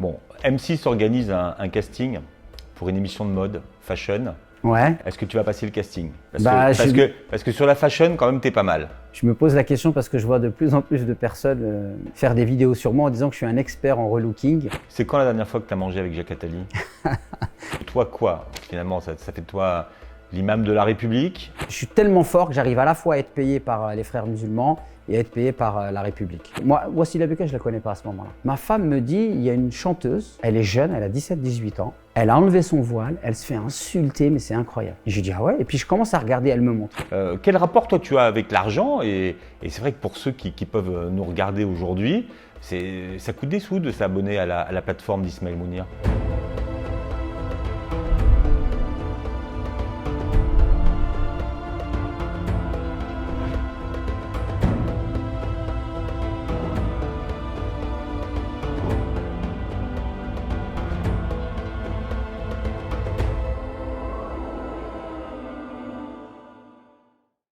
Bon, M6 organise un casting pour une émission de mode, fashion. Ouais. Est-ce que tu vas passer le casting? Parce que sur la fashion, quand même, t'es pas mal. Je me pose la question parce que je vois de plus en plus de personnes faire des vidéos sur moi en disant que je suis un expert en relooking. C'est quand la dernière fois que tu as mangé avec Jacques Attali? Toi quoi? Finalement, ça fait de toi l'imam de la République? Je suis tellement fort que j'arrive à la fois à être payé par les frères musulmans et à être payé par la République. Moi, Wassila Beka, je ne la connais pas à ce moment-là. Ma femme me dit, il y a une chanteuse, elle est jeune, elle a 17-18 ans, elle a enlevé son voile, elle se fait insulter, mais c'est incroyable. Et je dis, ah ouais? Et puis je commence à regarder, elle me montre. Quel rapport toi tu as avec l'argent? Et c'est vrai que pour ceux qui peuvent nous regarder aujourd'hui, ça coûte des sous de s'abonner à la plateforme d'Ismaël Mounir.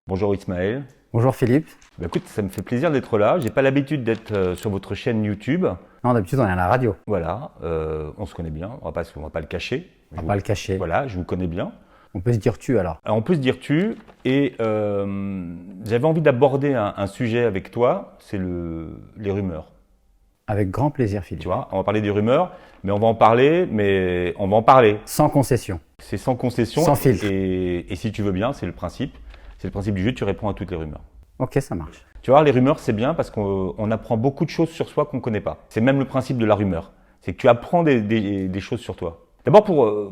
Bonjour Ismaël. Bonjour Philippe. Bah écoute, ça me fait plaisir d'être là. J'ai pas l'habitude d'être sur votre chaîne YouTube. Non, d'habitude on est à la radio. Voilà, on se connaît bien, on va pas le cacher. On va pas le cacher. Voilà, je vous connais bien. On peut se dire tu alors. Alors on peut se dire tu, et j'avais envie d'aborder un sujet avec toi, c'est les rumeurs. Avec grand plaisir Philippe. Tu vois, on va parler des rumeurs, mais on va en parler. Sans concession. C'est sans concession. Sans filtre. Et si tu veux bien, c'est le principe du jeu, tu réponds à toutes les rumeurs. Ok, ça marche. Tu vois, les rumeurs, c'est bien parce qu'on apprend beaucoup de choses sur soi qu'on ne connaît pas. C'est même le principe de la rumeur. C'est que tu apprends des choses sur toi. D'abord,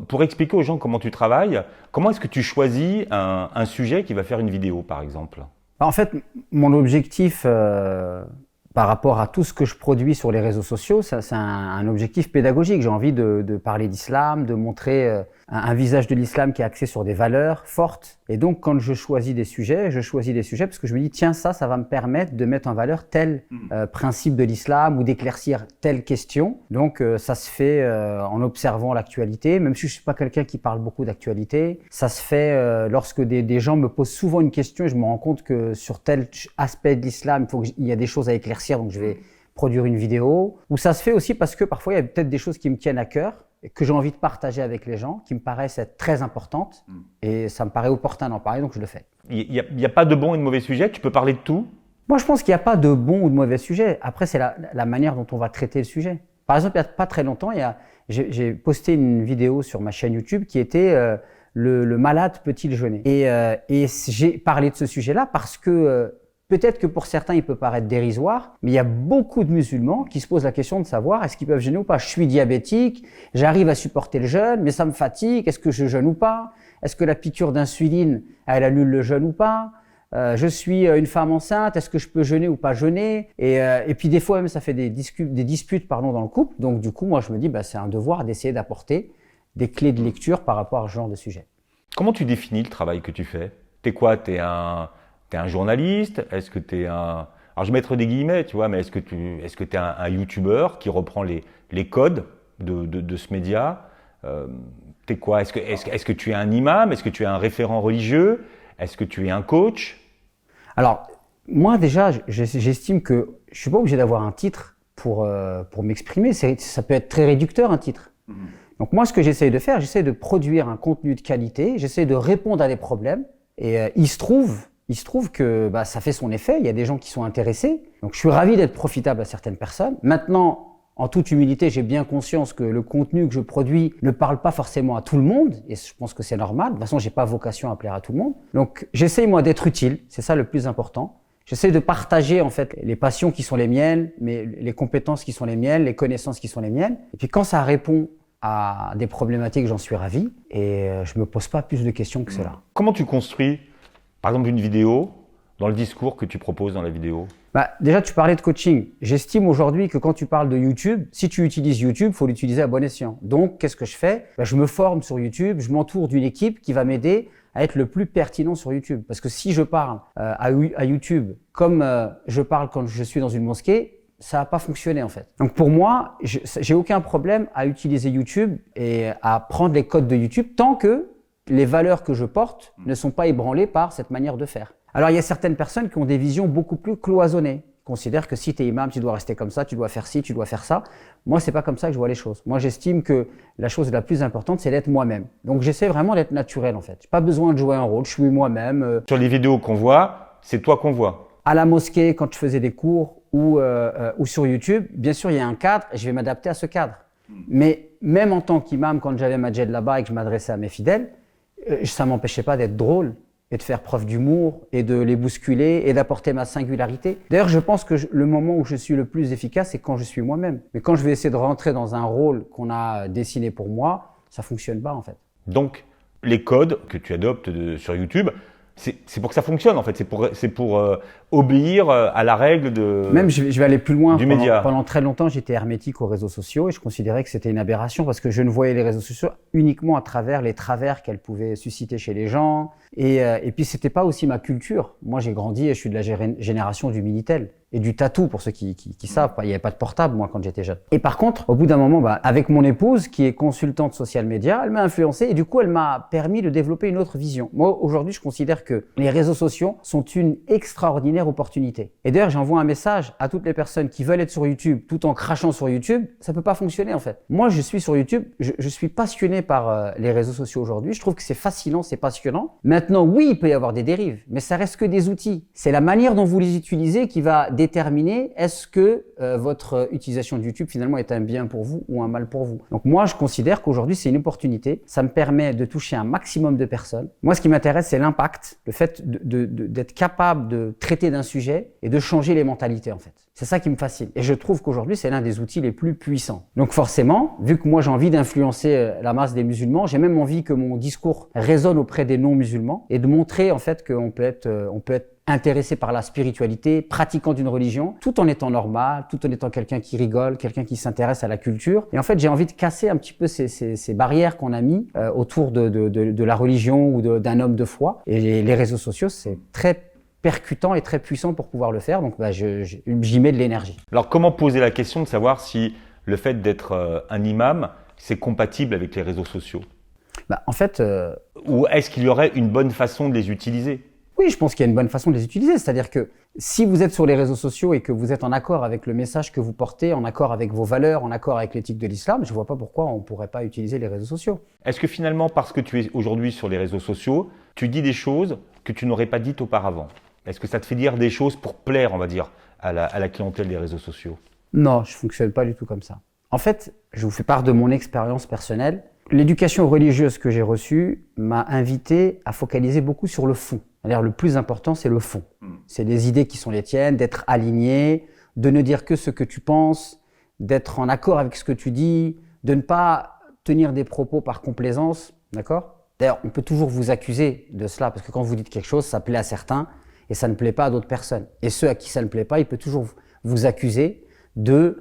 pour expliquer aux gens comment tu travailles, comment est-ce que tu choisis un sujet qui va faire une vidéo, par exemple? En fait, mon objectif par rapport à tout ce que je produis sur les réseaux sociaux, c'est un objectif pédagogique. J'ai envie de parler d'islam, de montrer un visage de l'islam qui est axé sur des valeurs fortes. Et donc, quand je choisis des sujets parce que je me dis, tiens, ça va me permettre de mettre en valeur tel principe de l'islam ou d'éclaircir telle question. Donc, ça se fait en observant l'actualité, même si je ne suis pas quelqu'un qui parle beaucoup d'actualité. Ça se fait lorsque des gens me posent souvent une question et je me rends compte que sur tel aspect de l'islam, il y a des choses à éclaircir, donc je vais produire une vidéo. Ou ça se fait aussi parce que parfois, il y a peut-être des choses qui me tiennent à cœur, que j'ai envie de partager avec les gens, qui me paraissent être très importantes, et ça me paraît opportun d'en parler, donc je le fais. Il n'y a pas de bon et de mauvais sujet, tu peux parler de tout? Moi, je pense qu'il n'y a pas de bon ou de mauvais sujet. Après, c'est la manière dont on va traiter le sujet. Par exemple, il n'y a pas très longtemps, j'ai posté une vidéo sur ma chaîne YouTube qui était le malade peut-il jeûner? Et j'ai parlé de ce sujet-là parce que peut-être que pour certains, il peut paraître dérisoire, mais il y a beaucoup de musulmans qui se posent la question de savoir est-ce qu'ils peuvent jeûner ou pas. Je suis diabétique, j'arrive à supporter le jeûne, mais ça me fatigue, est-ce que je jeûne ou pas? Est-ce que la piqûre d'insuline, elle annule le jeûne ou pas? Je suis une femme enceinte, est-ce que je peux jeûner ou pas jeûner? Et puis des fois même, ça fait des disputes dans le couple. Donc du coup, moi je me dis, c'est un devoir d'essayer d'apporter des clés de lecture par rapport à ce genre de sujet. Comment tu définis le travail que tu fais? T'es quoi? T'es un journaliste? Est-ce que t'es un... Alors je vais mettre des guillemets, tu vois, mais est-ce que t'es un youtubeur qui reprend les codes de ce média? T'es quoi? Est-ce que tu es un imam? Est-ce que tu es un référent religieux? Est-ce que tu es un coach? Alors, moi déjà, j'estime que je suis pas obligé d'avoir un titre pour m'exprimer. Ça peut être très réducteur, un titre. Donc moi, ce que j'essaye de faire, j'essaie de produire un contenu de qualité, j'essaie de répondre à des problèmes. Et il se trouve que ça fait son effet, il y a des gens qui sont intéressés. Donc je suis ravi d'être profitable à certaines personnes. Maintenant, en toute humilité, j'ai bien conscience que le contenu que je produis ne parle pas forcément à tout le monde, et je pense que c'est normal. De toute façon, j'ai pas vocation à plaire à tout le monde. Donc j'essaye moi d'être utile, c'est ça le plus important. J'essaie de partager en fait les passions qui sont les miennes, mais les compétences qui sont les miennes, les connaissances qui sont les miennes. Et puis quand ça répond à des problématiques, j'en suis ravi, et je me pose pas plus de questions que cela. Comment tu construis, par exemple, une vidéo dans le discours que tu proposes dans la vidéo? Déjà, tu parlais de coaching. J'estime aujourd'hui que quand tu parles de YouTube, si tu utilises YouTube, il faut l'utiliser à bon escient. Donc, qu'est-ce que je fais? Je me forme sur YouTube, je m'entoure d'une équipe qui va m'aider à être le plus pertinent sur YouTube. Parce que si je parle à YouTube comme je parle quand je suis dans une mosquée, ça va pas fonctionner en fait. Donc pour moi, j'ai aucun problème à utiliser YouTube et à prendre les codes de YouTube tant que les valeurs que je porte ne sont pas ébranlées par cette manière de faire. Alors, il y a certaines personnes qui ont des visions beaucoup plus cloisonnées, considèrent que si tu es imam, tu dois rester comme ça, tu dois faire ci, tu dois faire ça. Moi, c'est pas comme ça que je vois les choses. Moi, j'estime que la chose la plus importante, c'est d'être moi-même. Donc, j'essaie vraiment d'être naturel, en fait. J'ai pas besoin de jouer un rôle, je suis moi-même. Sur les vidéos qu'on voit, c'est toi qu'on voit. À la mosquée, quand je faisais des cours ou sur YouTube, bien sûr, il y a un cadre et je vais m'adapter à ce cadre. Mais même en tant qu'imam, quand j'avais ma djellaba là-bas et que je m'adressais à mes fidèles, ça m'empêchait pas d'être drôle et de faire preuve d'humour et de les bousculer et d'apporter ma singularité. D'ailleurs, je pense que le moment où je suis le plus efficace, c'est quand je suis moi-même. Mais quand je vais essayer de rentrer dans un rôle qu'on a dessiné pour moi, ça fonctionne pas en fait. Donc, les codes que tu adoptes sur YouTube, c'est pour que ça fonctionne en fait, c'est pour obéir à la règle de Même je vais aller plus loin. Du média. Pendant très longtemps, j'étais hermétique aux réseaux sociaux et je considérais que c'était une aberration parce que je ne voyais les réseaux sociaux uniquement à travers les travers qu'elles pouvaient susciter chez les gens. Et puis c'était pas aussi ma culture. Moi, j'ai grandi et je suis de la génération du Minitel et du tatou pour ceux qui savent. Il n'y avait pas de portable moi quand j'étais jeune. Et par contre, au bout d'un moment, avec mon épouse qui est consultante social media, elle m'a influencé et du coup, elle m'a permis de développer une autre vision. Moi, aujourd'hui, je considère que les réseaux sociaux sont une extraordinaire opportunité. Et d'ailleurs, j'envoie un message à toutes les personnes qui veulent être sur YouTube tout en crachant sur YouTube. Ça peut pas fonctionner en fait. Moi, je suis sur YouTube. Je suis passionné par les réseaux sociaux aujourd'hui. Je trouve que c'est fascinant, c'est passionnant. Maintenant, oui, il peut y avoir des dérives, mais ça reste que des outils. C'est la manière dont vous les utilisez qui va déterminer est-ce que votre utilisation de YouTube finalement est un bien pour vous ou un mal pour vous. Donc moi, je considère qu'aujourd'hui, c'est une opportunité. Ça me permet de toucher un maximum de personnes. Moi, ce qui m'intéresse, c'est l'impact, le fait d'être capable de traiter d'un sujet et de changer les mentalités en fait. C'est ça qui me fascine. Et je trouve qu'aujourd'hui, c'est l'un des outils les plus puissants. Donc forcément, vu que moi j'ai envie d'influencer la masse des musulmans, j'ai même envie que mon discours résonne auprès des non-musulmans et de montrer en fait qu'on peut être intéressé par la spiritualité, pratiquant d'une religion, tout en étant normal, tout en étant quelqu'un qui rigole, quelqu'un qui s'intéresse à la culture. Et en fait, j'ai envie de casser un petit peu ces barrières qu'on a mis autour de la religion ou d'un homme de foi. Et les réseaux sociaux, c'est très percutant et très puissant pour pouvoir le faire, donc j'y mets de l'énergie. Alors comment poser la question de savoir si le fait d'être un imam, c'est compatible avec les réseaux sociaux? En fait… Ou est-ce qu'il y aurait une bonne façon de les utiliser? Oui, je pense qu'il y a une bonne façon de les utiliser, c'est-à-dire que si vous êtes sur les réseaux sociaux et que vous êtes en accord avec le message que vous portez, en accord avec vos valeurs, en accord avec l'éthique de l'islam, je ne vois pas pourquoi on ne pourrait pas utiliser les réseaux sociaux. Est-ce que finalement, parce que tu es aujourd'hui sur les réseaux sociaux, tu dis des choses que tu n'aurais pas dites auparavant? Est-ce que ça te fait dire des choses pour plaire, on va dire, à la clientèle des réseaux sociaux? Non, je ne fonctionne pas du tout comme ça. En fait, je vous fais part de mon expérience personnelle. L'éducation religieuse que j'ai reçue m'a invité à focaliser beaucoup sur le fond. C'est-à-dire le plus important, c'est le fond. C'est les idées qui sont les tiennes, d'être aligné, de ne dire que ce que tu penses, d'être en accord avec ce que tu dis, de ne pas tenir des propos par complaisance, d'accord? D'ailleurs, on peut toujours vous accuser de cela, parce que quand vous dites quelque chose, ça plaît à certains et ça ne plaît pas à d'autres personnes. Et ceux à qui ça ne plaît pas, il peut toujours vous accuser de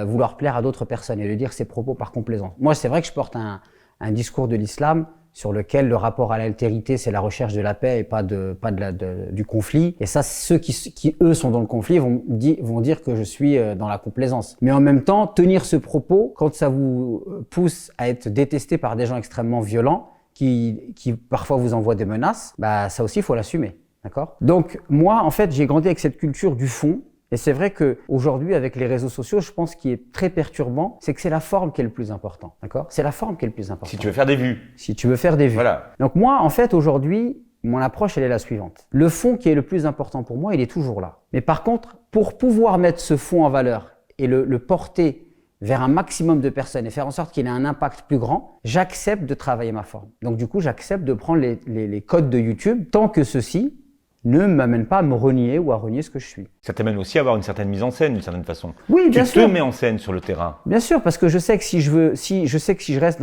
vouloir plaire à d'autres personnes et de dire ces propos par complaisance. Moi, c'est vrai que je porte un discours de l'islam sur lequel le rapport à l'altérité, c'est la recherche de la paix et pas du conflit. Et ça, ceux qui eux, sont dans le conflit vont dire que je suis dans la complaisance. Mais en même temps, tenir ce propos, quand ça vous pousse à être détesté par des gens extrêmement violents, qui parfois vous envoient des menaces, ça aussi, il faut l'assumer. D'accord? Donc, moi, en fait, j'ai grandi avec cette culture du fond. Et c'est vrai qu'aujourd'hui, avec les réseaux sociaux, je pense qu'il est très perturbant, c'est que c'est la forme qui est le plus important. D'accord? C'est la forme qui est le plus important. Si tu veux faire des vues. Si tu veux faire des vues. Voilà. Donc moi, en fait, aujourd'hui, mon approche, elle est la suivante. Le fond qui est le plus important pour moi, il est toujours là. Mais par contre, pour pouvoir mettre ce fond en valeur et le porter vers un maximum de personnes et faire en sorte qu'il ait un impact plus grand, j'accepte de travailler ma forme. Donc du coup, j'accepte de prendre les codes de YouTube tant que ceux-ci ne m'amène pas à me renier ou à renier ce que je suis. Ça t'amène aussi à avoir une certaine mise en scène, d'une certaine façon. Oui, bien sûr. Tu te mets en scène sur le terrain. Bien sûr, parce que je sais que si je reste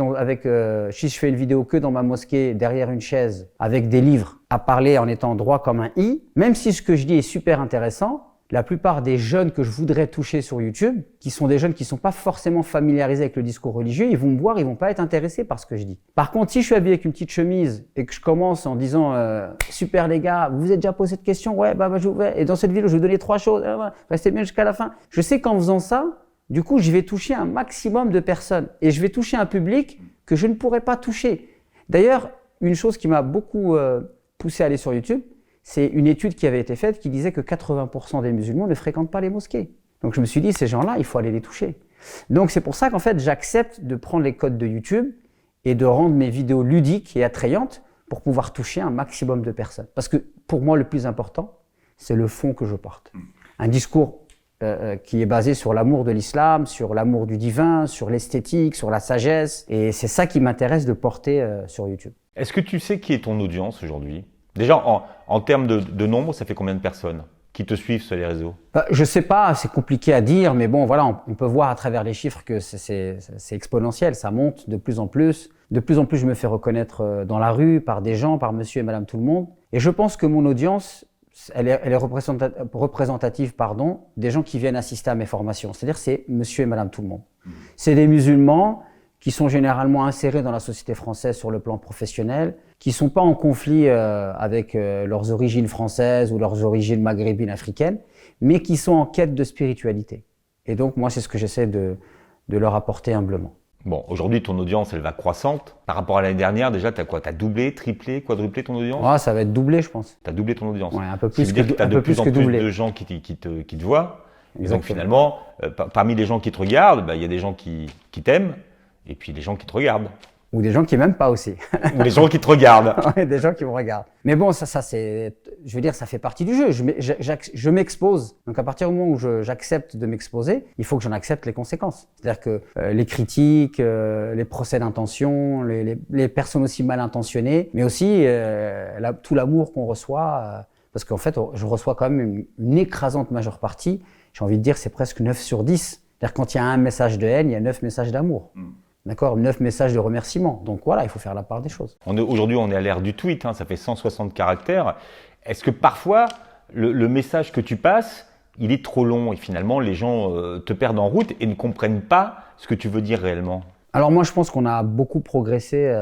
si je fais une vidéo que dans ma mosquée, derrière une chaise, avec des livres, à parler en étant droit comme un i, même si ce que je dis est super intéressant, la plupart des jeunes que je voudrais toucher sur YouTube, qui sont des jeunes qui sont pas forcément familiarisés avec le discours religieux, ils vont me voir, ils vont pas être intéressés par ce que je dis. Par contre, si je suis habillé avec une petite chemise et que je commence en disant super les gars, vous vous êtes déjà posé cette question? Ouais, et dans cette vidéo, je vais vous donner 3 choses, restez bien jusqu'à la fin. Je sais qu'en faisant ça, du coup, je vais toucher un maximum de personnes et je vais toucher un public que je ne pourrais pas toucher. D'ailleurs, une chose qui m'a beaucoup poussé à aller sur YouTube, c'est une étude qui avait été faite qui disait que 80% des musulmans ne fréquentent pas les mosquées. Donc je me suis dit, ces gens-là, il faut aller les toucher. Donc c'est pour ça qu'en fait, j'accepte de prendre les codes de YouTube et de rendre mes vidéos ludiques et attrayantes pour pouvoir toucher un maximum de personnes. Parce que pour moi, le plus important, c'est le fond que je porte. Un discours qui est basé sur l'amour de l'islam, sur l'amour du divin, sur l'esthétique, sur la sagesse. Et c'est ça qui m'intéresse de porter sur YouTube. Est-ce que tu sais qui est ton audience aujourd'hui? Déjà, en termes de nombre, ça fait combien de personnes qui te suivent sur les réseaux? Je sais pas, c'est compliqué à dire, mais bon, voilà, on peut voir à travers les chiffres que c'est exponentiel, ça monte de plus en plus. De plus en plus, je me fais reconnaître dans la rue par des gens, par monsieur et madame tout le monde. Et je pense que mon audience, elle est représentative, des gens qui viennent assister à mes formations. C'est-à-dire, c'est monsieur et madame tout le monde. C'est des musulmans qui sont généralement insérés dans la société française sur le plan professionnel, qui ne sont pas en conflit avec leurs origines françaises ou leurs origines maghrébines africaines, mais qui sont en quête de spiritualité. Et donc, moi, c'est ce que j'essaie de leur apporter humblement. Bon, aujourd'hui, ton audience, elle va croissante. Par rapport à l'année dernière, déjà, tu as quoi? Tu as doublé, triplé, quadruplé ton audience? Ouais, ça va être doublé, je pense. Tu as doublé ton audience. Ouais, un peu plus. Ça veut dire que tu as de plus en plus de gens qui te voient. Et donc, finalement, parmi les gens qui te regardent, il y a des gens qui t'aiment et puis des gens qui te regardent. Ou des gens qui m'aiment pas aussi. Ou des gens qui te regardent. Ouais, des gens qui me regardent. Mais bon, ça c'est, je veux dire, ça fait partie du jeu. Je m'expose. Donc à partir du moment où j'accepte de m'exposer, il faut que j'en accepte les conséquences. C'est-à-dire que les critiques, les procès d'intention, les personnes aussi mal intentionnées, mais aussi tout l'amour qu'on reçoit, parce qu'en fait, je reçois quand même une écrasante majeure partie. J'ai envie de dire, c'est presque 9 sur 10. C'est-à-dire quand il y a un message de haine, il y a 9 messages d'amour. D'accord, 9 messages de remerciement. Donc voilà, il faut faire la part des choses. Aujourd'hui, on est à l'ère du tweet, ça fait 160 caractères. Est-ce que parfois, le message que tu passes, il est trop long et finalement, les gens te perdent en route et ne comprennent pas ce que tu veux dire réellement? Alors moi, je pense qu'on a beaucoup progressé,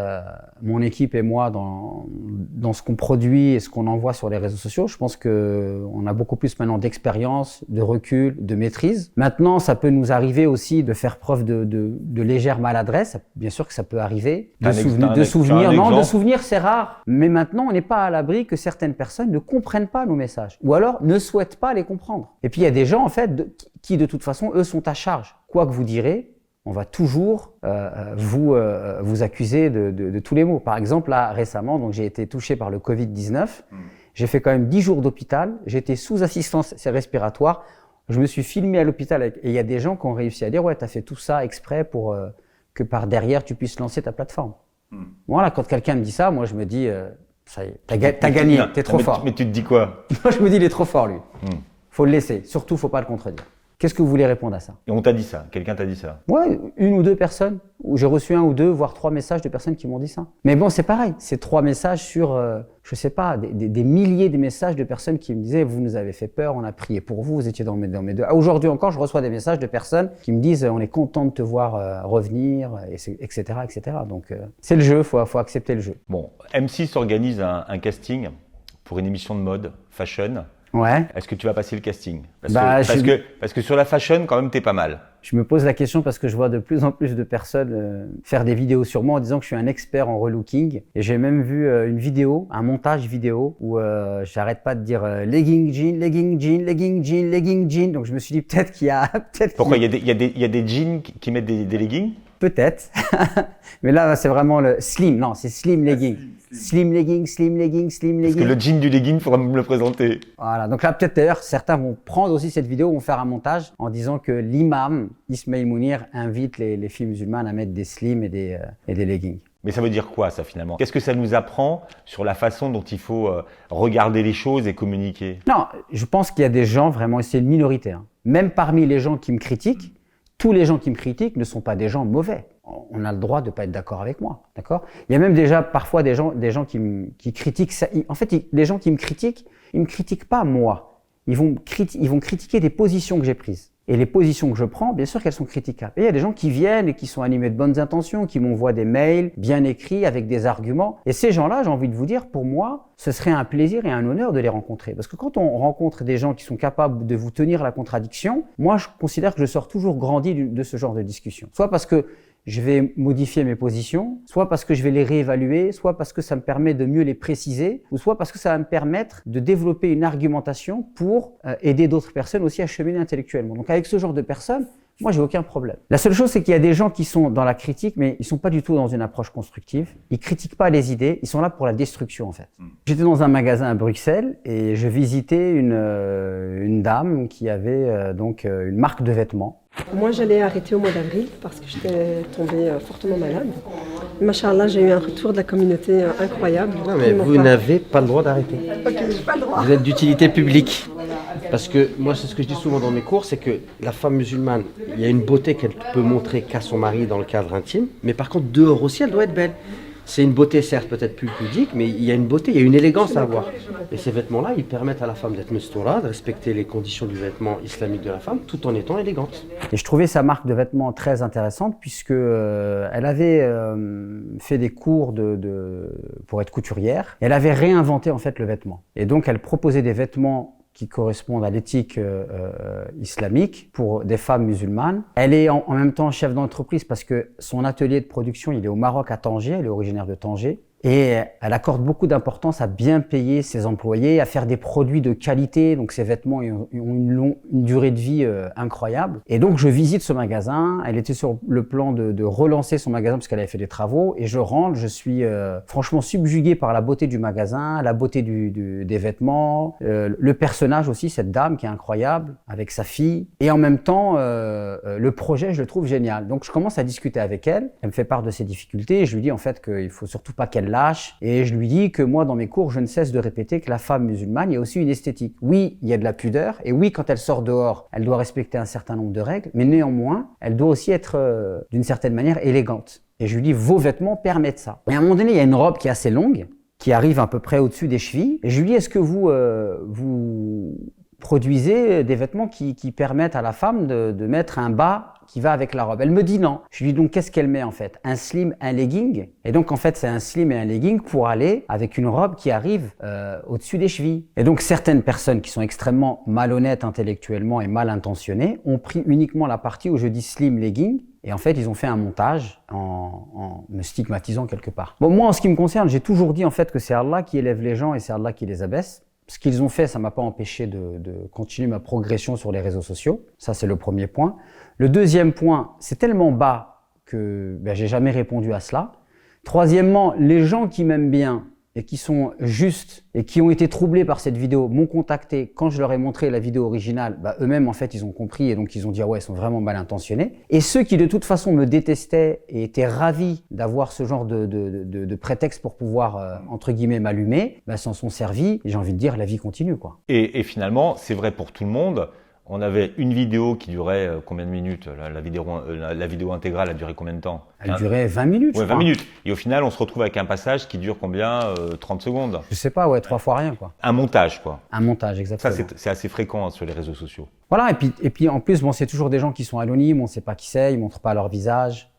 mon équipe et moi, dans ce qu'on produit et ce qu'on envoie sur les réseaux sociaux. Je pense qu'on a beaucoup plus maintenant d'expérience, de recul, de maîtrise. Maintenant, ça peut nous arriver aussi de faire preuve de légère maladresse. Bien sûr que ça peut arriver. De souvenirs, c'est rare. Mais maintenant, on n'est pas à l'abri que certaines personnes ne comprennent pas nos messages. Ou alors ne souhaitent pas les comprendre. Et puis, il y a des gens, en fait, qui de toute façon, eux, sont à charge. Quoi que vous direz, on va toujours vous accuser de tous les maux. Par exemple, là, récemment, donc j'ai été touché par le Covid-19. J'ai fait quand même 10 jours d'hôpital. J'étais sous assistance respiratoire. Je me suis filmé à l'hôpital et il y a des gens qui ont réussi à dire « Ouais, tu as fait tout ça exprès pour que par derrière, tu puisses lancer ta plateforme. » Voilà, quand quelqu'un me dit ça, moi, je me dis « Ça y est, t'as gagné, t'es trop fort. » Mais tu te dis quoi? Moi, je me dis « Il est trop fort, lui. » Faut le laisser. Surtout, faut pas le contredire. Qu'est-ce que vous voulez répondre à ça? Et on t'a dit ça? Quelqu'un t'a dit ça? Ouais, 1 ou 2 personnes. J'ai reçu 1 ou 2, voire 3 messages de personnes qui m'ont dit ça. Mais bon, c'est pareil. C'est 3 messages sur, je sais pas, des milliers de messages de personnes qui me disaient « Vous nous avez fait peur, on a prié pour vous, vous étiez dans mes deux. » Aujourd'hui encore, je reçois des messages de personnes qui me disent « On est content de te voir revenir, etc. etc. » Donc, c'est le jeu, faut accepter le jeu. Bon, M6 organise un casting pour une émission de mode, fashion. Ouais. Est-ce que tu vas passer le casting? Parce que sur la fashion, quand même, t'es pas mal. Je me pose la question parce que je vois de plus en plus de personnes faire des vidéos sur moi en disant que je suis un expert en relooking. Et j'ai même vu une vidéo, un montage vidéo où j'arrête pas de dire legging jean, legging jean, legging jean, legging jean. Donc je me suis dit peut-être qu'il y a... Pourquoi il y a des jeans qui mettent des leggings? Peut-être. Mais là, c'est vraiment le slim. Non, c'est slim legging. Slim legging, slim legging, slim legging. Parce que le jean du legging, il faudra me le présenter. Voilà. Donc là, peut-être d'ailleurs, certains vont prendre aussi cette vidéo, vont faire un montage en disant que l'imam Ismaël Mounir invite les filles musulmanes à mettre des slims et des leggings. Mais ça veut dire quoi, ça, finalement? Qu'est-ce que ça nous apprend sur la façon dont il faut regarder les choses et communiquer? Non, je pense qu'il y a des gens, vraiment, c'est une minorité. Même parmi les gens qui me critiquent, tous les gens qui me critiquent ne sont pas des gens mauvais. On a le droit de ne pas être d'accord avec moi, d'accord? Il y a même déjà parfois des gens qui critiquent ça. En fait, les gens qui me critiquent, ils me critiquent pas moi. Ils vont critiquer des positions que j'ai prises. Et les positions que je prends, bien sûr qu'elles sont critiquables. Et il y a des gens qui viennent et qui sont animés de bonnes intentions, qui m'envoient des mails bien écrits avec des arguments. Et ces gens-là, j'ai envie de vous dire, pour moi, ce serait un plaisir et un honneur de les rencontrer. Parce que quand on rencontre des gens qui sont capables de vous tenir la contradiction, moi, je considère que je sors toujours grandi de ce genre de discussion. Soit parce que je vais modifier mes positions, soit parce que je vais les réévaluer, soit parce que ça me permet de mieux les préciser, ou soit parce que ça va me permettre de développer une argumentation pour aider d'autres personnes aussi à cheminer intellectuellement. Donc avec ce genre de personnes, moi, j'ai aucun problème. La seule chose, c'est qu'il y a des gens qui sont dans la critique, mais ils sont pas du tout dans une approche constructive. Ils critiquent pas les idées, ils sont là pour la destruction, en fait. J'étais dans un magasin à Bruxelles et je visitais une dame qui avait donc une marque de vêtements. Moi, j'allais arrêter au mois d'avril parce que j'étais tombée fortement malade. Machallah, j'ai eu un retour de la communauté incroyable. Non, mais vous n'avez pas le droit d'arrêter. Ok, j'ai pas le droit. Vous êtes d'utilité publique. Parce que moi, c'est ce que je dis souvent dans mes cours, c'est que la femme musulmane, il y a une beauté qu'elle peut montrer qu'à son mari dans le cadre intime, mais par contre, dehors aussi, elle doit être belle. C'est une beauté, certes, peut-être plus pudique, mais il y a une beauté, il y a une élégance à avoir. Et ces vêtements-là, ils permettent à la femme d'être mestoura, de respecter les conditions du vêtement islamique de la femme, tout en étant élégante. Et je trouvais sa marque de vêtements très intéressante puisque elle avait fait des cours pour être couturière. Elle avait réinventé en fait le vêtement. Et donc, elle proposait des vêtements qui correspondent à l'éthique islamique pour des femmes musulmanes. Elle est en même temps chef d'entreprise parce que son atelier de production, il est au Maroc à Tanger, elle est originaire de Tanger. Et elle accorde beaucoup d'importance à bien payer ses employés, à faire des produits de qualité. Donc ses vêtements ont une durée de vie incroyable. Et donc je visite ce magasin. Elle était sur le plan de relancer son magasin parce qu'elle avait fait des travaux. Et je rentre, je suis franchement subjugué par la beauté du magasin, la beauté des vêtements, le personnage aussi, cette dame qui est incroyable avec sa fille. Et en même temps, le projet, je le trouve génial. Donc je commence à discuter avec elle. Elle me fait part de ses difficultés. Et je lui dis en fait qu'il faut surtout pas qu'elle lâche. Et je lui dis que moi, dans mes cours, je ne cesse de répéter que la femme musulmane, il y a aussi une esthétique. Oui, il y a de la pudeur. Et oui, quand elle sort dehors, elle doit respecter un certain nombre de règles. Mais néanmoins, elle doit aussi être, d'une certaine manière, élégante. Et je lui dis, vos vêtements permettent ça. Et à un moment donné, il y a une robe qui est assez longue, qui arrive à peu près au-dessus des chevilles. Et je lui dis, est-ce que vous produisez des vêtements qui permettent à la femme de mettre un bas qui va avec la robe? Elle me dit non. Je lui dis donc qu'est-ce qu'elle met en fait? Un slim, un legging. Et donc en fait c'est un slim et un legging pour aller avec une robe qui arrive au-dessus des chevilles. Et donc certaines personnes qui sont extrêmement malhonnêtes intellectuellement et mal intentionnées ont pris uniquement la partie où je dis slim, legging. Et en fait, ils ont fait un montage en me stigmatisant quelque part. Bon, moi, en ce qui me concerne, j'ai toujours dit en fait que c'est Allah qui élève les gens et c'est Allah qui les abaisse. Ce qu'ils ont fait, ça m'a pas empêché de continuer ma progression sur les réseaux sociaux. Ça, c'est le premier point. Le deuxième point, c'est tellement bas que j'ai jamais répondu à cela. Troisièmement, les gens qui m'aiment bien et qui sont justes et qui ont été troublés par cette vidéo m'ont contacté quand je leur ai montré la vidéo originale. Eux-mêmes, en fait, ils ont compris et donc ils ont dit « ouais, ils sont vraiment mal intentionnés ». Et ceux qui, de toute façon, me détestaient et étaient ravis d'avoir ce genre de prétexte pour pouvoir, entre guillemets, m'allumer, s'en sont servis. Et j'ai envie de dire, la vie continue, quoi. Et finalement, c'est vrai pour tout le monde. On avait une vidéo qui durait combien de minutes? La vidéo intégrale a duré combien de temps? Elle durait 20 minutes. Ouais, 20 minutes. Et au final, on se retrouve avec un passage qui dure combien? 30 secondes. Je sais pas, ouais, 3 fois rien, quoi. Un montage, quoi. Un montage, exactement. Ça, c'est assez fréquent sur les réseaux sociaux. Voilà, et puis en plus, bon, c'est toujours des gens qui sont anonymes, on ne sait pas qui c'est, ils montrent pas leur visage.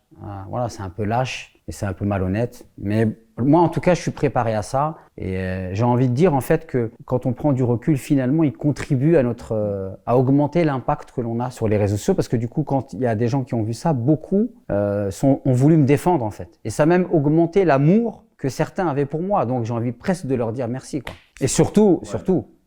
Voilà, c'est un peu lâche et c'est un peu malhonnête. Mais moi, en tout cas, je suis préparé à ça. Et j'ai envie de dire, en fait, que quand on prend du recul, finalement, il contribue à augmenter l'impact que l'on a sur les réseaux sociaux. Parce que du coup, quand il y a des gens qui ont vu ça, beaucoup ont voulu me défendre, en fait. Et ça a même augmenté l'amour que certains avaient pour moi. Donc, j'ai envie presque de leur dire merci, quoi. Et surtout,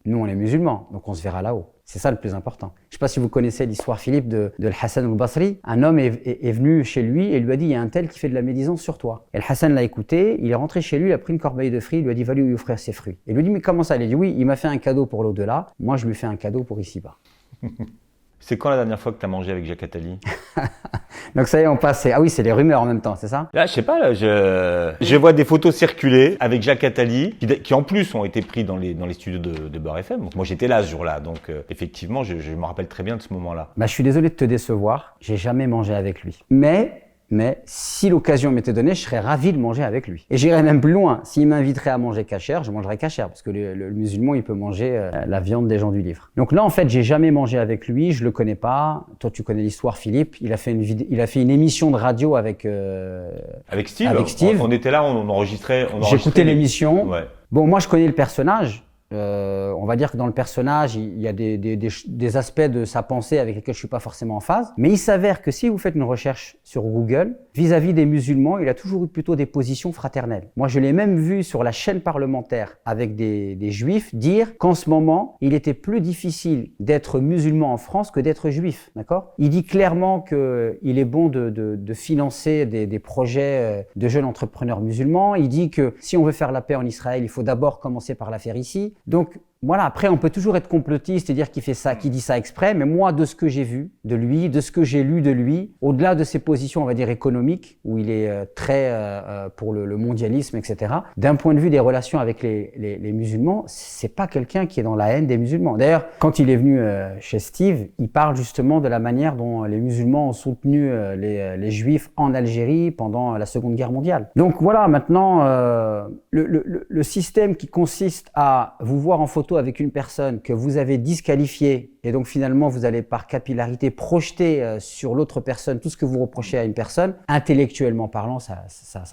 nous, on est musulmans, donc on se verra là-haut. C'est ça le plus important. Je ne sais pas si vous connaissez l'histoire, Philippe, de Hassan al-Basri. Un homme est venu chez lui et lui a dit « il y a un tel qui fait de la médisance sur toi ». Et Hassan l'a écouté, il est rentré chez lui, il a pris une corbeille de fruits, il lui a dit « va lui offrir ses fruits ». Et il lui a dit « mais comment ça ?» Il a dit « oui, il m'a fait un cadeau pour l'au-delà, moi je lui fais un cadeau pour ici-bas ». C'est quand la dernière fois que tu as mangé avec Jacques Attali? Donc ça y est, on passe. Ah oui, c'est les rumeurs en même temps, c'est ça? Là, je sais pas, là, je vois des photos circuler avec Jacques Attali, qui en plus ont été pris dans les studios de Beurre FM. Donc moi, j'étais là ce jour-là, donc effectivement, je me rappelle très bien de ce moment-là. Je suis désolé de te décevoir, j'ai jamais mangé avec lui. Mais si l'occasion m'était donnée, je serais ravi de manger avec lui. Et j'irais même plus loin. S'il m'inviterait à manger cachère, je mangerais cachère, parce que le musulman, il peut manger la viande des gens du livre. Donc là, en fait, j'ai jamais mangé avec lui, je le connais pas. Toi, tu connais l'histoire, Philippe. Il a fait une émission de radio avec Steve. On était là, on enregistrait. J'écoutais l'émission. Ouais. Bon, moi, je connais le personnage. On va dire que dans le personnage, il y a des aspects de sa pensée avec lesquels je suis pas forcément en phase. Mais il s'avère que si vous faites une recherche sur Google, vis-à-vis des musulmans, il a toujours eu plutôt des positions fraternelles. Moi, je l'ai même vu sur la chaîne parlementaire avec des juifs dire qu'en ce moment, il était plus difficile d'être musulman en France que d'être juif. D'accord ? Il dit clairement qu'il est bon de financer des projets de jeunes entrepreneurs musulmans. Il dit que si on veut faire la paix en Israël, il faut d'abord commencer par la faire ici. Donc voilà, après on peut toujours être complotiste et dire qu'il fait ça, qu'il dit ça exprès, mais moi de ce que j'ai vu de lui, de ce que j'ai lu de lui, au-delà de ses positions on va dire économiques, où il est très pour le mondialisme, etc. D'un point de vue des relations avec les musulmans, c'est pas quelqu'un qui est dans la haine des musulmans. D'ailleurs, quand il est venu chez Steve, il parle justement de la manière dont les musulmans ont soutenu les juifs en Algérie pendant la Seconde Guerre mondiale. Donc voilà, maintenant le système qui consiste à vous voir en photo avec une personne que vous avez disqualifiée et donc finalement vous allez par capillarité projeter sur l'autre personne tout ce que vous reprochez à une personne, intellectuellement parlant, ça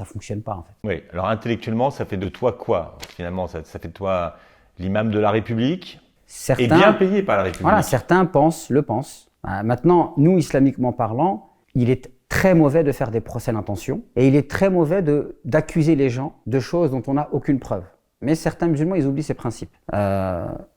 fonctionne pas en fait. Oui, alors intellectuellement, ça fait de toi quoi? Finalement, ça fait de toi l'imam de la République et bien payé par la République. Voilà, certains le pensent. Maintenant, nous, islamiquement parlant, il est très mauvais de faire des procès d'intention et il est très mauvais d'accuser les gens de choses dont on n'a aucune preuve. Mais certains musulmans, ils oublient ces principes.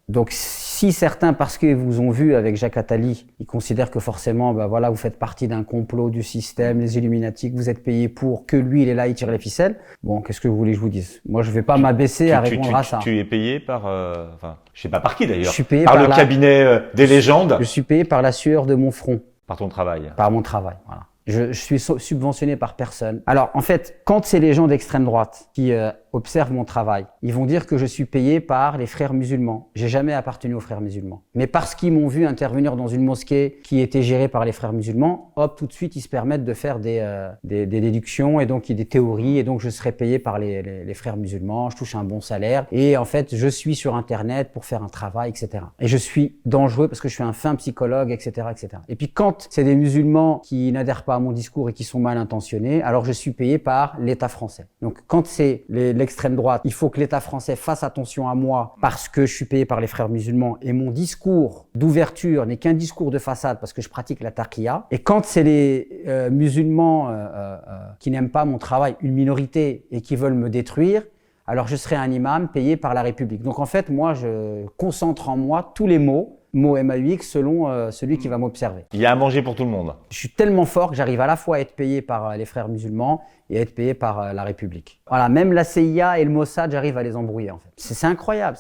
Donc, si certains, parce qu'ils vous ont vu avec Jacques Attali, ils considèrent que forcément, ben voilà, vous faites partie d'un complot du système, les Illuminati, que vous êtes payés pour, que lui, il est là, il tire les ficelles. Bon, qu'est-ce que vous voulez que je vous dise? Moi, je vais pas m'abaisser à répondre à ça. Tu es payé par, enfin, je sais pas par qui d'ailleurs. Je suis payé par le cabinet des légendes. Je suis payé par la sueur de mon front. Par ton travail. Par mon travail, voilà. Je suis subventionné par personne. Alors, en fait, quand c'est les gens d'extrême droite qui observent mon travail, ils vont dire que je suis payé par les frères musulmans. J'ai jamais appartenu aux frères musulmans. Mais parce qu'ils m'ont vu intervenir dans une mosquée qui était gérée par les frères musulmans, hop, tout de suite, ils se permettent de faire des déductions et donc des théories. Et donc, je serai payé par les frères musulmans. Je touche un bon salaire. Et en fait, je suis sur Internet pour faire un travail, etc. Et je suis dangereux parce que je suis un fin psychologue, etc., etc. Et puis, quand c'est des musulmans qui n'adhèrent pas à mon discours et qui sont mal intentionnés, alors je suis payé par l'État français. Donc quand c'est l'extrême droite, il faut que l'État français fasse attention à moi parce que je suis payé par les frères musulmans et mon discours d'ouverture n'est qu'un discours de façade parce que je pratique la taqiyya. Et quand c'est les musulmans qui n'aiment pas mon travail, une minorité, et qui veulent me détruire, alors je serai un imam payé par la République. Donc en fait, moi, je concentre en moi tous les mots MAUX selon celui qui va m'observer. Il y a à manger pour tout le monde. Je suis tellement fort que j'arrive à la fois à être payé par les frères musulmans et à être payé par la République. Voilà, même la CIA et le Mossad, j'arrive à les embrouiller en fait. C'est incroyable,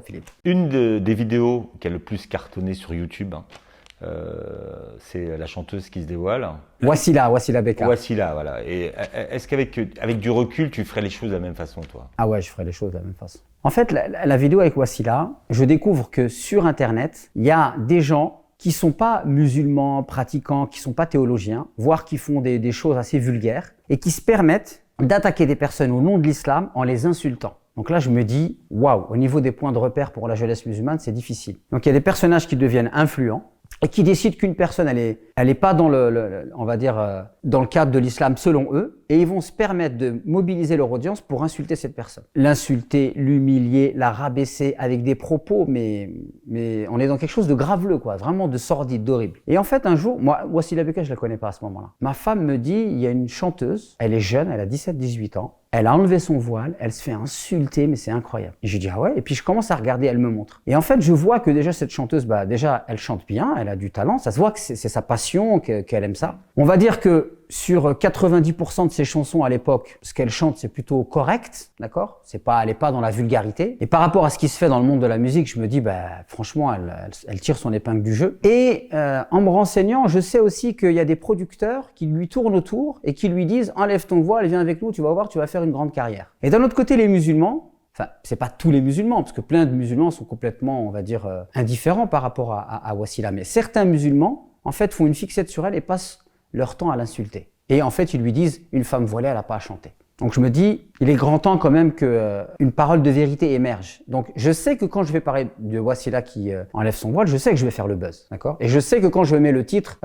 Philippe. Une des vidéos qui a le plus cartonné sur YouTube, c'est la chanteuse qui se dévoile. Wassila Beka. Wassila, voilà. Et est-ce qu'avec du recul, tu ferais les choses de la même façon, toi? Ah ouais, je ferais les choses de la même façon. En fait, la vidéo avec Wassila, je découvre que sur Internet, il y a des gens qui sont pas musulmans, pratiquants, qui sont pas théologiens, voire qui font des choses assez vulgaires et qui se permettent d'attaquer des personnes au nom de l'islam en les insultant. Donc là, je me dis, waouh, au niveau des points de repère pour la jeunesse musulmane, c'est difficile. Donc il y a des personnages qui deviennent influents et qui décident qu'une personne, elle est pas dans on va dire, dans le cadre de l'islam selon eux, et ils vont se permettre de mobiliser leur audience pour insulter cette personne. L'insulter, l'humilier, la rabaisser avec des propos, mais on est dans quelque chose de graveleux, quoi, vraiment de sordide, d'horrible. Et en fait, un jour, moi, Wassila Beka, je la connais pas à ce moment-là. Ma femme me dit, il y a une chanteuse, elle est jeune, elle a 17-18 ans, elle a enlevé son voile, elle se fait insulter, mais c'est incroyable. Et je dis, ah ouais, et puis je commence à regarder, elle me montre. Et en fait, je vois que déjà cette chanteuse, déjà, elle chante bien, elle a du talent, ça se voit que c'est sa passion, qu'elle aime ça. On va dire que sur 90% de ses chansons à l'époque, ce qu'elle chante, c'est plutôt correct, d'accord? Elle est pas dans la vulgarité. Et par rapport à ce qui se fait dans le monde de la musique, je me dis, franchement, elle tire son épingle du jeu. Et en me renseignant, je sais aussi qu'il y a des producteurs qui lui tournent autour et qui lui disent, enlève ton voile, viens avec nous, tu vas voir, tu vas faire une grande carrière. Et d'un autre côté, les musulmans, enfin, c'est pas tous les musulmans, parce que plein de musulmans sont complètement, on va dire, indifférents par rapport à Wassila. Mais certains musulmans, en fait, font une fixette sur elle et passent leur temps à l'insulter. Et en fait, ils lui disent, une femme voilée, elle n'a pas à chanter. Donc je me dis, il est grand temps quand même qu'une parole de vérité émerge. Donc je sais que quand je vais parler de Wassila qui enlève son voile, je sais que je vais faire le buzz, d'accord? Et je sais que quand je mets le titre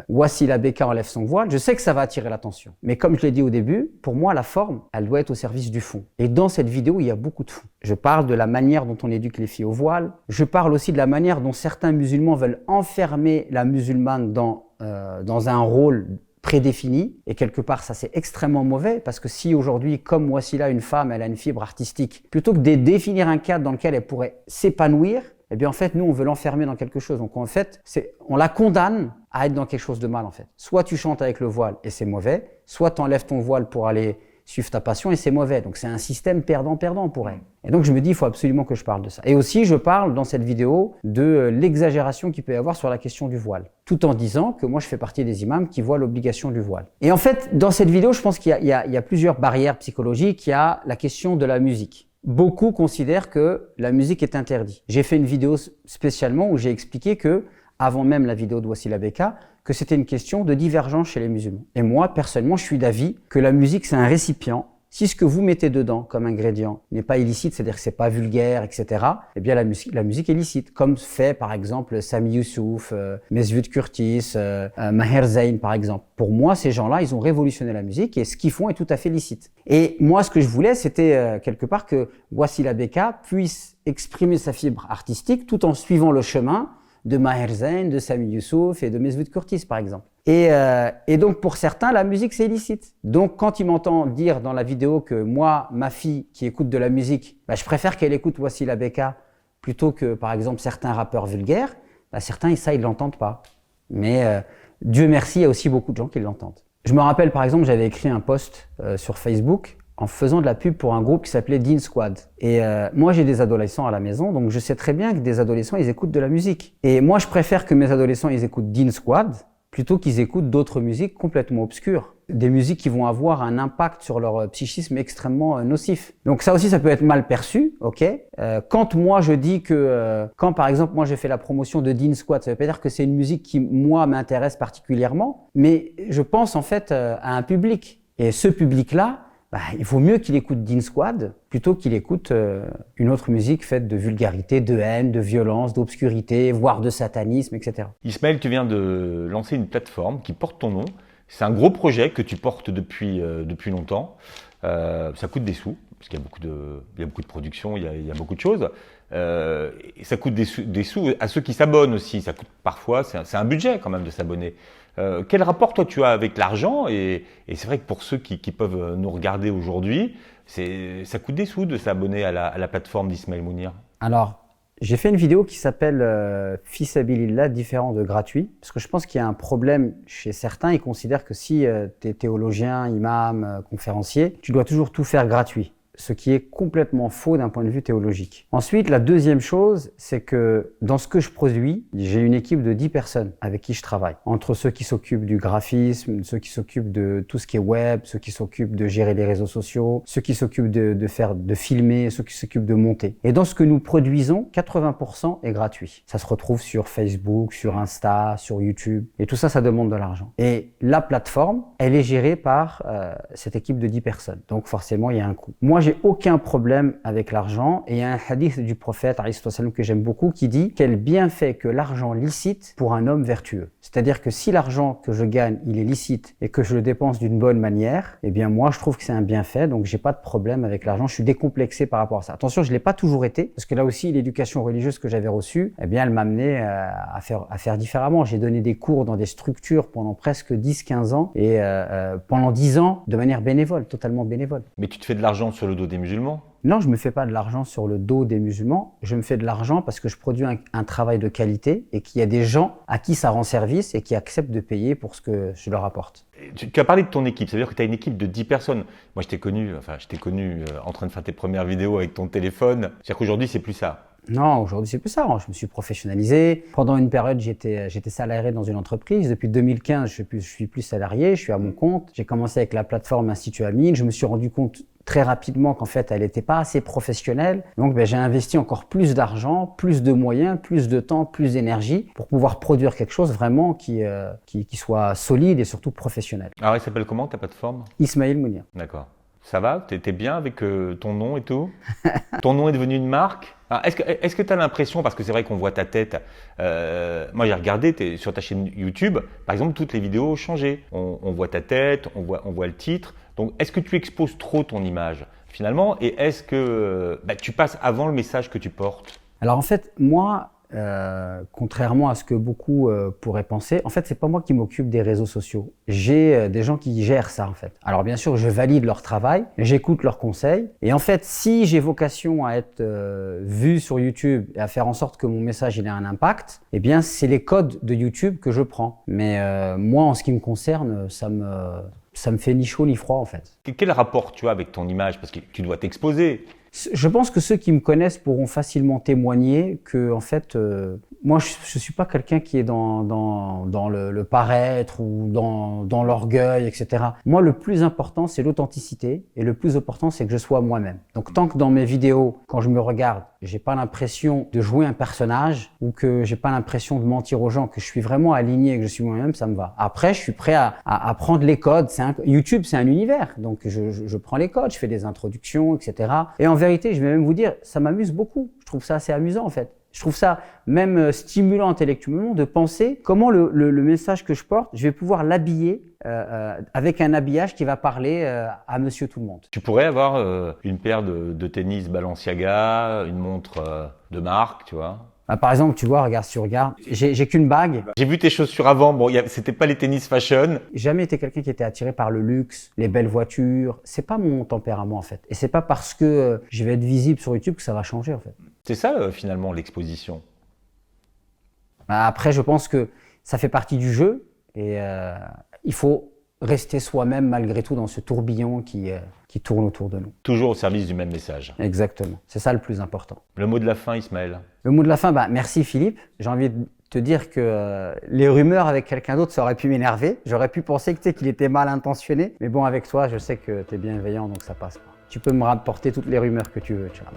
Wassila Beka enlève son voile, je sais que ça va attirer l'attention. Mais comme je l'ai dit au début, pour moi la forme, elle doit être au service du fond. Et dans cette vidéo, il y a beaucoup de fond. Je parle de la manière dont on éduque les filles au voile. Je parle aussi de la manière dont certains musulmans veulent enfermer la musulmane dans un rôle prédéfini, et quelque part ça c'est extrêmement mauvais, parce que si aujourd'hui, comme Wassila, une femme, elle a une fibre artistique, plutôt que de définir un cadre dans lequel elle pourrait s'épanouir, eh bien en fait nous on veut l'enfermer dans quelque chose. Donc en fait on la condamne à être dans quelque chose de mal en fait. Soit tu chantes avec le voile et c'est mauvais, soit tu enlèves ton voile pour aller suivre ta passion et c'est mauvais. Donc c'est un système perdant-perdant pour elle. Et donc je me dis, il faut absolument que je parle de ça. Et aussi, je parle dans cette vidéo de l'exagération qu'il peut y avoir sur la question du voile, tout en disant que moi je fais partie des imams qui voient l'obligation du voile. Et en fait, dans cette vidéo, je pense qu'il y a plusieurs barrières psychologiques. Il y a la question de la musique. Beaucoup considèrent que la musique est interdite. J'ai fait une vidéo spécialement où j'ai expliqué que, avant même la vidéo de Wassila Beka, que c'était une question de divergence chez les musulmans. Et moi, personnellement, je suis d'avis que la musique, c'est un récipient. Si ce que vous mettez dedans comme ingrédient n'est pas illicite, c'est-à-dire que c'est pas vulgaire, etc., eh bien la musique est licite. Comme fait, par exemple, Sami Youssouf, Mesut Kurtis, Maher Zain, par exemple. Pour moi, ces gens-là, ils ont révolutionné la musique et ce qu'ils font est tout à fait licite. Et moi, ce que je voulais, c'était quelque part que Wassila Beka puisse exprimer sa fibre artistique tout en suivant le chemin de Maher Zain, de Sami Youssouf et de Mesut Kurtis, par exemple. Et donc, pour certains, la musique, c'est illicite. Donc, quand il m'entend dire dans la vidéo que moi, ma fille qui écoute de la musique, je préfère qu'elle écoute Wassila Beka plutôt que, par exemple, certains rappeurs vulgaires, certains, ça, ils l'entendent pas. Mais Dieu merci, il y a aussi beaucoup de gens qui l'entendent. Je me rappelle, par exemple, j'avais écrit un post sur Facebook en faisant de la pub pour un groupe qui s'appelait Dean Squad. Et moi, j'ai des adolescents à la maison, donc je sais très bien que des adolescents, ils écoutent de la musique. Et moi, je préfère que mes adolescents, ils écoutent Dean Squad plutôt qu'ils écoutent d'autres musiques complètement obscures. Des musiques qui vont avoir un impact sur leur psychisme extrêmement nocif. Donc ça aussi, ça peut être mal perçu, ok. Quand moi, je dis que... quand, par exemple, moi, j'ai fait la promotion de Dean Squad, ça veut pas dire que c'est une musique qui, moi, m'intéresse particulièrement, mais je pense, en fait, à un public. Et ce public-là, il vaut mieux qu'il écoute Dean Squad plutôt qu'il écoute une autre musique faite de vulgarité, de haine, de violence, d'obscurité, voire de satanisme, etc. Ismaël, tu viens de lancer une plateforme qui porte ton nom. C'est un gros projet que tu portes depuis longtemps. Ça coûte des sous, parce qu'il y a beaucoup de production, il y a beaucoup de choses. Et ça coûte des sous à ceux qui s'abonnent aussi. Ça coûte parfois, c'est un budget quand même de s'abonner. Quel rapport toi tu as avec l'argent et c'est vrai que pour ceux qui peuvent nous regarder aujourd'hui, ça coûte des sous de s'abonner à la plateforme d'Ismaël Mounir. Alors, j'ai fait une vidéo qui s'appelle Fi Sabilillah, différent de gratuit, parce que je pense qu'il y a un problème chez certains. Ils considèrent que si tu es théologien, imam, conférencier, tu dois toujours tout faire gratuit. Ce qui est complètement faux d'un point de vue théologique. Ensuite, la deuxième chose, c'est que dans ce que je produis, j'ai une équipe de 10 personnes avec qui je travaille. Entre ceux qui s'occupent du graphisme, ceux qui s'occupent de tout ce qui est web, ceux qui s'occupent de gérer les réseaux sociaux, ceux qui s'occupent de filmer, ceux qui s'occupent de monter. Et dans ce que nous produisons, 80% est gratuit. Ça se retrouve sur Facebook, sur Insta, sur YouTube. Et tout ça, ça demande de l'argent. Et la plateforme, elle est gérée par cette équipe de 10 personnes. Donc forcément, il y a un coût. Moi, j'ai aucun problème avec l'argent et il y a un hadith du prophète que j'aime beaucoup qui dit quel bienfait que l'argent licite pour un homme vertueux. C'est-à-dire que si l'argent que je gagne, il est licite et que je le dépense d'une bonne manière, eh bien moi je trouve que c'est un bienfait, donc j'ai pas de problème avec l'argent, je suis décomplexé par rapport à ça. Attention, je l'ai pas toujours été parce que là aussi l'éducation religieuse que j'avais reçue, eh bien elle m'a amené à faire différemment. J'ai donné des cours dans des structures pendant presque 10-15 ans et pendant 10 ans de manière bénévole, totalement bénévole. Mais tu te fais de l'argent sur le dos des musulmans? Non, je me fais pas de l'argent sur le dos des musulmans. Je me fais de l'argent parce que je produis un travail de qualité et qu'il y a des gens à qui ça rend service et qui acceptent de payer pour ce que je leur apporte. Tu as parlé de ton équipe, ça veut dire que tu as une équipe de 10 personnes. Moi, je t'ai connu en train de faire tes premières vidéos avec ton téléphone. C'est-à-dire qu'aujourd'hui, c'est plus ça. Non, aujourd'hui, c'est plus ça. Je me suis professionnalisé. Pendant une période, j'étais salarié dans une entreprise. Depuis 2015, je suis plus salarié, je suis à mon compte. J'ai commencé avec la plateforme Institut Amine. Je me suis rendu compte très rapidement qu'en fait, elle n'était pas assez professionnelle. Donc, j'ai investi encore plus d'argent, plus de moyens, plus de temps, plus d'énergie pour pouvoir produire quelque chose vraiment qui soit solide et surtout professionnel. Alors, elle s'appelle comment ta plateforme? Ismaël Mounir. D'accord. Ça va? T'es bien avec ton nom et tout? Ton nom est devenu une marque? Alors, est-ce que tu as l'impression, parce que c'est vrai qu'on voit ta tête, moi j'ai regardé sur ta chaîne YouTube, par exemple, toutes les vidéos ont changé. On voit ta tête, on voit le titre. Donc, est-ce que tu exposes trop ton image finalement? Et est-ce que tu passes avant le message que tu portes? Alors en fait, moi, contrairement à ce que beaucoup pourraient penser, en fait, c'est pas moi qui m'occupe des réseaux sociaux. J'ai des gens qui gèrent ça en fait. Alors bien sûr, je valide leur travail, j'écoute leurs conseils. Et en fait, si j'ai vocation à être vu sur YouTube et à faire en sorte que mon message il ait un impact, eh bien, c'est les codes de YouTube que je prends. Mais moi, en ce qui me concerne, ça me fait ni chaud ni froid en fait. Quel rapport tu as avec ton image? Parce que tu dois t'exposer. Je pense que ceux qui me connaissent pourront facilement témoigner que, en fait, moi, je suis pas quelqu'un qui est dans le paraître ou dans l'orgueil, etc. Moi, le plus important, c'est l'authenticité et le plus important, c'est que je sois moi-même. Donc, tant que dans mes vidéos, quand je me regarde, j'ai pas l'impression de jouer un personnage ou que j'ai pas l'impression de mentir aux gens, que je suis vraiment aligné et que je suis moi-même, ça me va. Après, je suis prêt à prendre les codes. YouTube, c'est un univers. Donc, je prends les codes, je fais des introductions, etc. Et en vérité, je vais même vous dire, ça m'amuse beaucoup. Je trouve ça assez amusant, en fait. Je trouve ça même stimulant intellectuellement de penser comment le message que je porte, je vais pouvoir l'habiller avec un habillage qui va parler à monsieur tout le monde. Tu pourrais avoir une paire de tennis Balenciaga, une montre de marque, tu vois. Par exemple, tu vois, regarde, si tu regardes, j'ai qu'une bague. J'ai vu tes chaussures avant, bon, c'était pas les tennis fashion. J'ai jamais été quelqu'un qui était attiré par le luxe, les belles voitures. C'est pas mon tempérament en fait. Et c'est pas parce que je vais être visible sur YouTube que ça va changer en fait. C'est ça finalement l'exposition. Après, je pense que ça fait partie du jeu et il faut rester soi-même malgré tout dans ce tourbillon qui tourne autour de nous. Toujours au service du même message. Exactement, c'est ça le plus important. Le mot de la fin, Ismaël. Le mot de la fin, merci Philippe. J'ai envie de te dire que les rumeurs avec quelqu'un d'autre, ça aurait pu m'énerver. J'aurais pu penser qu'il était mal intentionné. Mais bon, avec toi, je sais que tu es bienveillant, donc ça passe pas. Tu peux me rapporter toutes les rumeurs que tu veux, Charles.